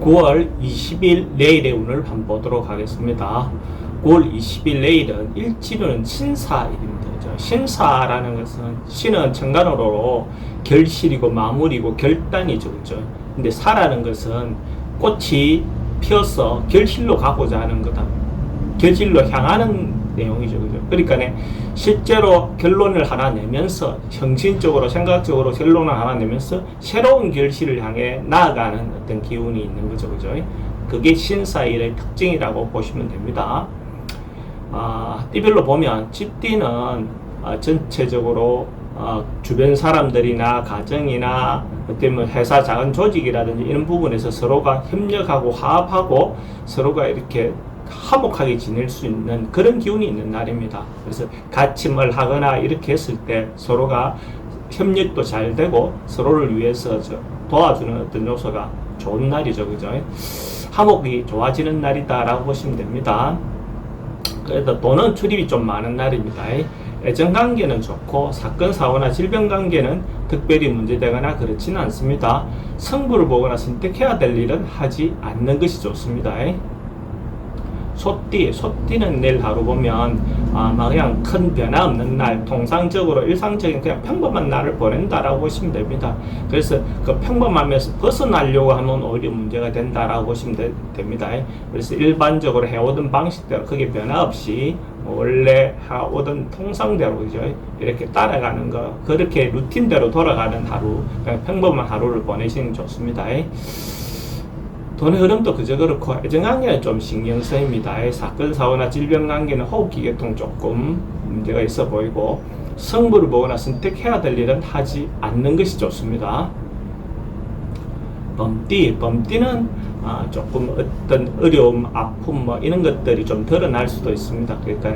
9월 20일 내일의 운을 한번 보도록 하겠습니다. 9월 20일 내일은 일지는 신사일입니다. 신사라는 것은 신은 천간어로 결실이고 마무리고 결단이죠. 그죠? 근데 사라는 것은 꽃이 피어서 결실로 가고자 하는 거다. 결실로 향하는 내용이죠. 그죠? 그러니까 실제로 결론을 하나 내면서 정신적으로 생각적으로 결론을 하나 내면서 새로운 결실을 향해 나아가는 어떤 기운이 있는 거죠. 그죠? 그게 신사일의 특징이라고 보시면 됩니다. 띠별로 보면 집띠는 전체적으로 주변 사람들이나 가정이나 어떤 회사 작은 조직이라든지 이런 부분에서 서로가 협력하고 화합하고 서로가 이렇게 화목하게 지낼 수 있는 그런 기운이 있는 날입니다. 그래서 같이 뭘 하거나 이렇게 했을 때 서로가 협력도 잘 되고 서로를 위해서 도와주는 어떤 요소가 좋은 날이죠. 그죠? 화목이 좋아지는 날이다라고 보시면 됩니다. 그래도 돈은 출입이 좀 많은 날입니다. 애정관계는 좋고 사건, 사고나 질병 관계는 특별히 문제되거나 그렇지는 않습니다. 승부를 보거나 선택해야 될 일은 하지 않는 것이 좋습니다. 소띠는 내일 하루 보면 그냥 큰 변화 없는 날, 통상적으로 일상적인 그냥 평범한 날을 보낸다라고 보시면 됩니다. 그래서 그 평범함에서 벗어나려고 하면 오히려 문제가 된다라고 보시면 됩니다. 그래서 일반적으로 해오던 방식대로 크게 변화 없이 원래 해오던 통상대로 그죠? 이렇게 따라가는 거, 그렇게 루틴대로 돌아가는 하루, 그냥 평범한 하루를 보내시는 게 좋습니다. 돈의 흐름도 그저 그렇고 애정관계는 좀 신경 쓰입니다. 사건, 사고나 질병 관계는 호흡기 계통 조금 문제가 있어 보이고 승부를 보거나 선택해야 될 일은 하지 않는 것이 좋습니다. 범띠는 조금 어떤 어려움, 아픔 이런 것들이 좀 드러날 수도 있습니다. 그러니까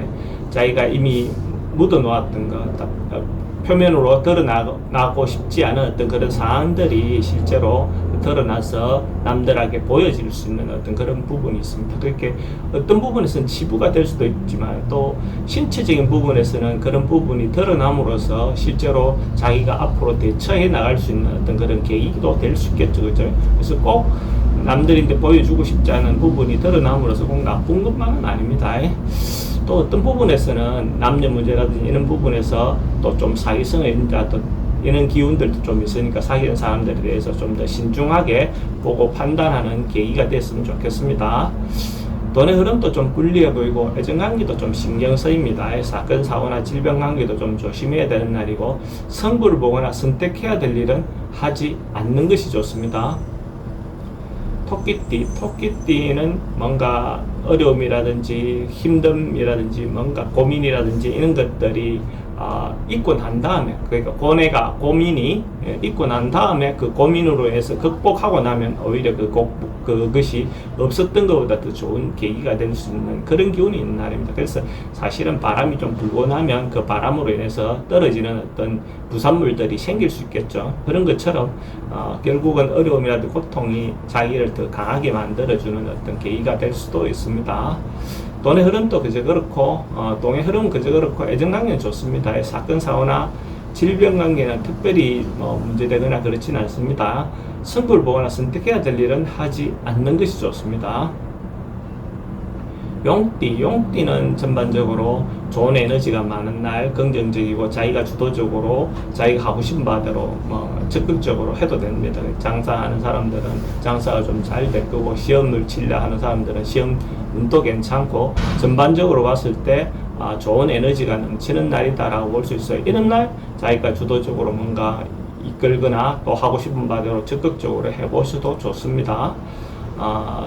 자기가 이미 묻어놓았던 것, 표면으로 드러나고 싶지 않은 어떤 그런 상황들이 실제로 드러나서 남들에게 보여질 수 있는 어떤 그런 부분이 있습니다. 그렇게 어떤 부분에서는 치부가 될 수도 있지만 또 신체적인 부분에서는 그런 부분이 드러남으로써 실제로 자기가 앞으로 대처해 나갈 수 있는 어떤 그런 계기도 될 수 있겠죠. 그죠? 그래서 꼭 남들인데 보여주고 싶지 않은 부분이 드러남으로써 꼭 나쁜 것만은 아닙니다. 또 어떤 부분에서는 남녀 문제라든지 이런 부분에서 또 좀 사기성을 이런 기운들도 좀 있으니까 사귀는 사람들에 대해서 좀 더 신중하게 보고 판단하는 계기가 됐으면 좋겠습니다. 돈의 흐름도 좀 불리해 보이고 애정관계도 좀 신경 쓰입니다. 사건, 사고나 질병 관계도 좀 조심해야 되는 날이고 승부를 보거나 선택해야 될 일은 하지 않는 것이 좋습니다. 토끼띠는 뭔가 어려움이라든지 힘듦이라든지 뭔가 고민이라든지 이런 것들이 있고 난 다음에, 그러니까 고민이 있고 난 다음에 그 고민으로 해서 극복하고 나면 오히려 그것이 없었던 것보다 더 좋은 계기가 될 수 있는 그런 기운이 있는 날입니다. 그래서 사실은 바람이 좀 불고 나면 그 바람으로 인해서 떨어지는 어떤 부산물들이 생길 수 있겠죠. 그런 것처럼 결국은 어려움이라든지 고통이 자기를 더 강하게 만들어주는 어떤 계기가 될 수도 있습니다. 돈의 흐름도 그저 그렇고 돈의 흐름은 그저 그렇고 애정관계는 좋습니다. 사건, 사고나 질병 관계는 특별히 문제되거나 그렇지는 않습니다. 승부를 보거나 선택해야 될 일은 하지 않는 것이 좋습니다. 용띠는 전반적으로 좋은 에너지가 많은 날, 긍정적이고 자기가 주도적으로 자기가 하고 싶은 바대로 적극적으로 해도 됩니다. 장사하는 사람들은 장사가 좀 잘 될 거고 시험을 치려 하는 사람들은 시험 운도 괜찮고 전반적으로 봤을 때 좋은 에너지가 넘치는 날이다라고 볼 수 있어요. 이런 날 자기가 주도적으로 뭔가 이끌거나 또 하고 싶은 바대로 적극적으로 해보셔도 좋습니다.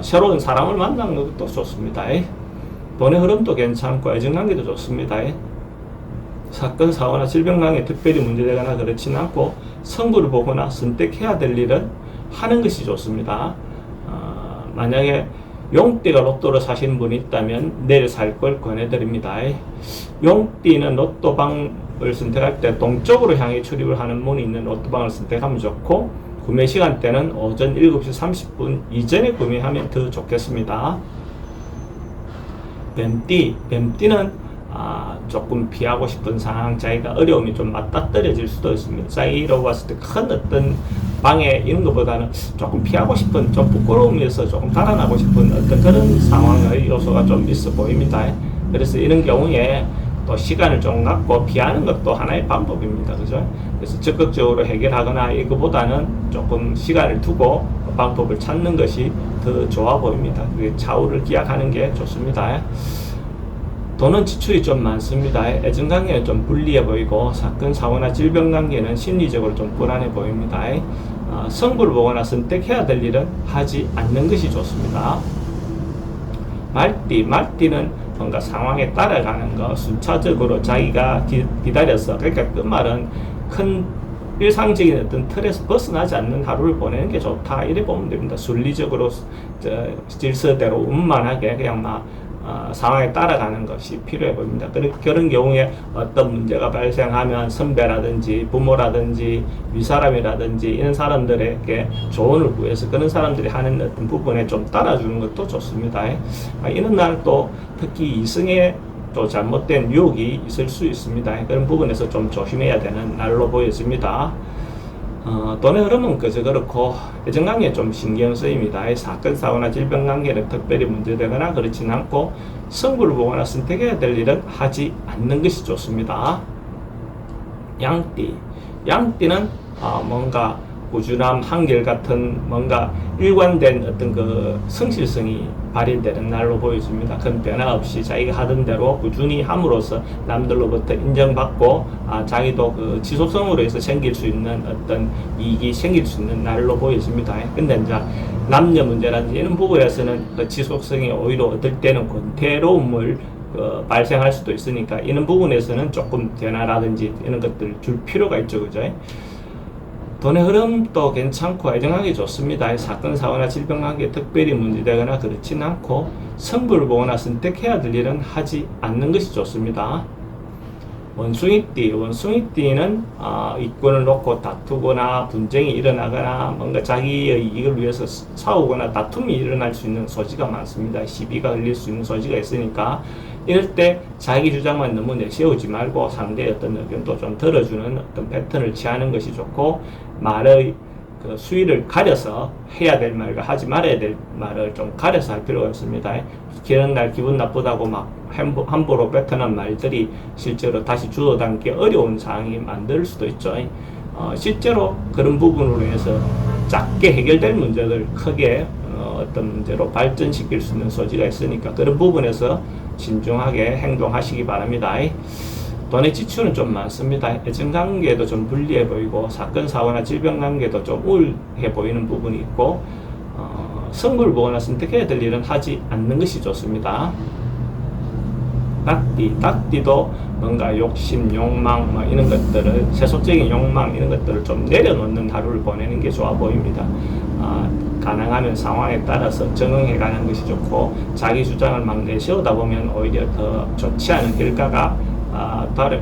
새로운 사람을 만나는 것도 좋습니다. 돈의 흐름도 괜찮고 애정관계도 좋습니다. 사건, 사고나 질병 관계 특별히 문제되거나 그렇지는 않고 승부를 보거나 선택해야 될 일은 하는 것이 좋습니다. 만약에 용띠가 로또를 사시는 분이 있다면 내일 살 걸 권해드립니다. 용띠는 로또방을 선택할 때 동쪽으로 향해 출입을 하는 문이 있는 로또방을 선택하면 좋고 구매 시간대는 오전 7시 30분 이전에 구매하면 더 좋겠습니다. 뱀띠는 조금 피하고 싶은 상황, 자기가 어려움이 좀 맞닥뜨려질 수도 있습니다. 자기로 봤을 때 큰 어떤 방해 이런 것보다는 조금 피하고 싶은, 좀 부끄러움에서 조금 달아나고 싶은 어떤 그런 상황의 요소가 좀 있어 보입니다. 그래서 이런 경우에 또 시간을 좀 갖고 피하는 것도 하나의 방법입니다. 그죠? 그래서 적극적으로 해결하거나 이거보다는 조금 시간을 두고 방법을 찾는 것이 더 좋아 보입니다. 차후를 기약하는 게 좋습니다. 돈은 지출이 좀 많습니다. 애정관계는 좀 불리해 보이고, 사건, 사고나 질병 관계는 심리적으로 좀 불안해 보입니다. 성부를 보거나 선택해야 될 일은 하지 않는 것이 좋습니다. 말띠는 뭔가 상황에 따라가는 거, 순차적으로 자기가 기다려서, 그러니까 그 말은 큰 일상적인 어떤 틀에서 벗어나지 않는 하루를 보내는 게 좋다, 이래 보면 됩니다. 순리적으로 질서대로 운만하게 그냥 막 상황에 따라가는 것이 필요해 보입니다. 그런 경우에 어떤 문제가 발생하면 선배라든지 부모라든지 윗사람이라든지 이런 사람들에게 조언을 구해서 그런 사람들이 하는 어떤 부분에 좀 따라주는 것도 좋습니다. 이런 날 또 특히 이성의 또 잘못된 유혹이 있을 수 있습니다. 그런 부분에서 좀 조심해야 되는 날로 보여집니다. 돈의 흐름은 그저 그렇고 애정관계에 좀 신경 쓰입니다. 사건, 사고나 질병 관계는 특별히 문제되거나 그렇진 않고, 승부를 보거나 선택해야 될 일은 하지 않는 것이 좋습니다. 양띠는 뭔가 꾸준함, 한결같은 뭔가 일관된 어떤 그 성실성이 발휘되는 날로 보여집니다. 큰 변화 없이 자기가 하던 대로 꾸준히 함으로써 남들로부터 인정받고 자기도 그 지속성으로 해서 생길 수 있는 어떤 이익이 생길 수 있는 날로 보여집니다. 근데 이제 남녀 문제라든지 이런 부분에서는 그 지속성이 오히려 어떨 때는 권태로움을 발생할 수도 있으니까 이런 부분에서는 조금 변화라든지 이런 것들을 줄 필요가 있죠. 그죠? 돈의 흐름도 괜찮고 애정하기 좋습니다. 사건, 사고나 질병 관계에 특별히 문제되거나 그렇진 않고, 성부를 보거나 선택해야 될 일은 하지 않는 것이 좋습니다. 원숭이띠는 이권을 놓고 다투거나 분쟁이 일어나거나 뭔가 자기의 이익을 위해서 싸우거나 다툼이 일어날 수 있는 소지가 많습니다. 시비가 흘릴 수 있는 소지가 있으니까 이럴 때 자기 주장만 너무 내세우지 말고 상대의 어떤 의견도 좀 들어주는 어떤 패턴을 취하는 것이 좋고, 말의 그 수위를 가려서 해야 될 말과 하지 말아야 될 말을 좀 가려서 할 필요가 있습니다. 그런 날 기분 나쁘다고 막 함부로 뱉어낸 말들이 실제로 다시 주워담기 어려운 상황이 만들 수도 있죠. 실제로 그런 부분으로 해서 작게 해결될 문제를 크게 어떤 문제로 발전시킬 수 있는 소지가 있으니까 그런 부분에서 신중하게 행동하시기 바랍니다. 돈의 지출은 좀 많습니다. 애정관계도 좀 불리해 보이고, 사건, 사고나 질병 관계도 좀 우울해 보이는 부분이 있고, 승부를 보거나 선택해야 될 일은 하지 않는 것이 좋습니다. 닭띠도 뭔가 욕심, 욕망 뭐 이런 것들을, 세속적인 욕망 이런 것들을 좀 내려놓는 하루를 보내는 게 좋아 보입니다. 가능하면 상황에 따라서 적응해가는 것이 좋고, 자기 주장을 막 내세우다 보면 오히려 더 좋지 않은 결과가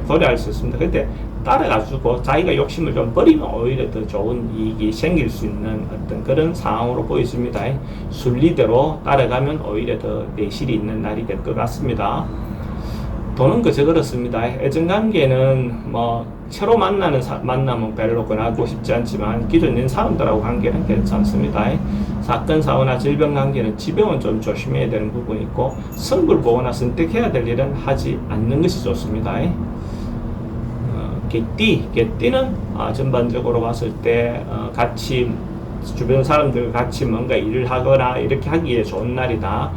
도래할 수 있습니다. 근데 따라가지고 자기가 욕심을 좀 버리면 오히려 더 좋은 이익이 생길 수 있는 어떤 그런 상황으로 보여집니다. 순리대로 따라가면 오히려 더 내실이 있는 날이 될 것 같습니다. 돈은 그저 그렇습니다. 애정관계는 뭐 새로 만남은 별로 권하고 싶지 않지만 기존에 있는 사람들하고 관계는 괜찮습니다. 사건, 사고나 질병 관계는 지병은 좀 조심해야 되는 부분이 있고, 승부를 보거나 선택해야 될 일은 하지 않는 것이 좋습니다. 개띠는 전반적으로 봤을 때 같이 주변 사람들과 같이 뭔가 일을 하거나 이렇게 하기에 좋은 날이다.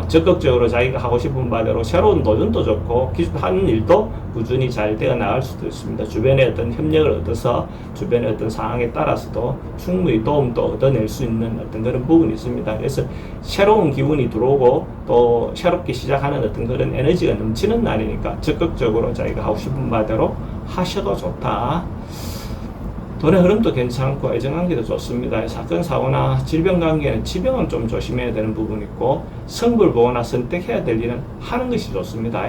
적극적으로 자기가 하고 싶은 바대로 새로운 도전도 좋고, 기존 하는 일도 꾸준히 잘 되어 나갈 수도 있습니다. 주변의 어떤 협력을 얻어서 주변의 어떤 상황에 따라서도 충분히 도움도 얻어낼 수 있는 어떤 그런 부분이 있습니다. 그래서 새로운 기운이 들어오고 또 새롭게 시작하는 어떤 그런 에너지가 넘치는 날이니까 적극적으로 자기가 하고 싶은 바대로 하셔도 좋다. 돈의 흐름도 괜찮고 애정관계도 좋습니다. 사건, 사고나 질병 관계는 지병은 좀 조심해야 되는 부분이 있고, 승부를 보거나 선택해야 될 일은 하는 것이 좋습니다.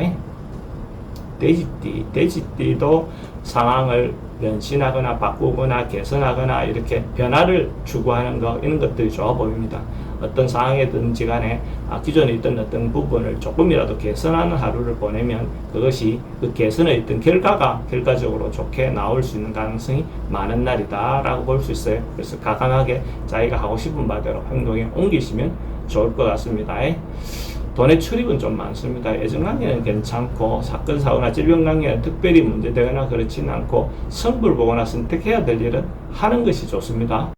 돼지띠도 상황을 변신하거나 바꾸거나 개선하거나 이렇게 변화를 추구하는 거, 이런 것들이 좋아 보입니다. 어떤 상황이든지 간에 기존에 있던 어떤 부분을 조금이라도 개선하는 하루를 보내면 그것이 그 개선에 있던 결과가 결과적으로 좋게 나올 수 있는 가능성이 많은 날이다 라고 볼 수 있어요. 그래서 과감하게 자기가 하고 싶은 바대로 행동에 옮기시면 좋을 것 같습니다. 돈의 출입은 좀 많습니다. 예정 관계는 괜찮고 사건, 사고나 질병 관계는 특별히 문제되거나 그렇지는 않고 성불 보거나 선택해야 될 일은 하는 것이 좋습니다.